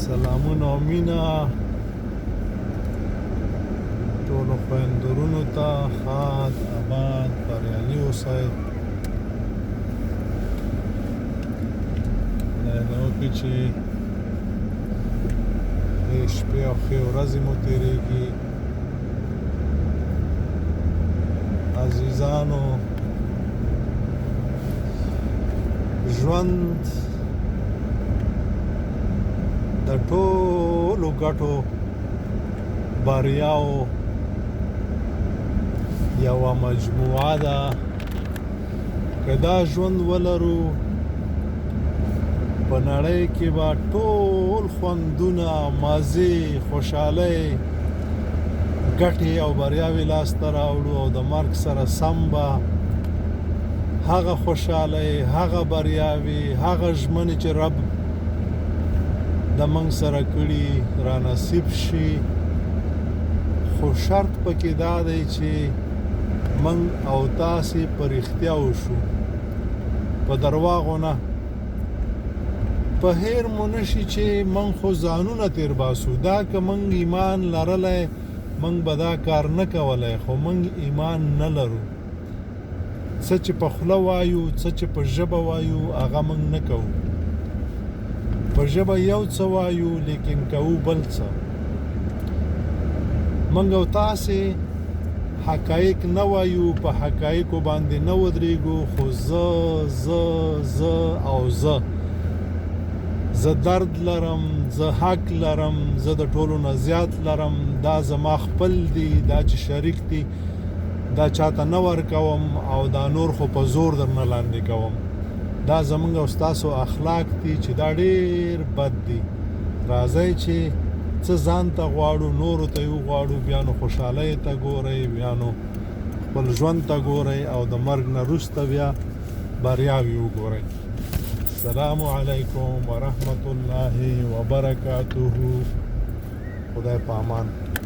سلامونه او مینه ټولو خویندورونو ته ښاد آباد بریالي اوسئ. خدای دې وکړي چې ښې شپې او ښې ورځې مو تېرېږي. عزیزانو، ژوند د ټولو ګټو بریاو یوه مجموعه ده. که دا ژوند ولرو، په نړۍ کې به ټول خوندونه، مزې، خوشحالۍ، ګټې او بریاوې لاسته راوړو، او د مرګ سره سم به هغه خوشحالۍ، هغه بریاوې، هغه ژمنې چې رب د موږ سره کړي را نصیب شي. خو شرط پکې دا دی چې موږ او تاسې په رښتیا وشو، په درواغو نه. په هیر مو نشي چې موږ خو ځانونه تیر باسو. دا که موږ ایمان لرلی، موږ به دا کار نه کولی، خو موږ ایمان نه لرو. څه چې په خوله وایو، څه چې په ژبه وایو، هغه موږ نه کوو. په ژبه یو څه وایو، لیکن کوو بل څه. موږ او تاسې حقایق نه وایو، په حقایقو باندې نه ودرېږو، خو زه او زه درد لرم، زه حق لرم، زه د ټولو نه زیات لرم، دا زما خپل دي، دا چې شریک دي دا چاته نه ورکوم، او دا نور خو په زور درنه لاندې کوم. دا زمونږ او ستاسو اخلاق دي چې دا ډېر بد دي. راځئ چې څه ځان ته غواړو، نورو ته یې وغواړو، بیا نو خوشحالۍ ته ګورئ، بیا نو خپل ژوند ته ګورئ، او د مرګ نه وروسته بیا بریاوې وګورئ. السلام علیکم ورحمت الله وبرکاته. خدای په امان.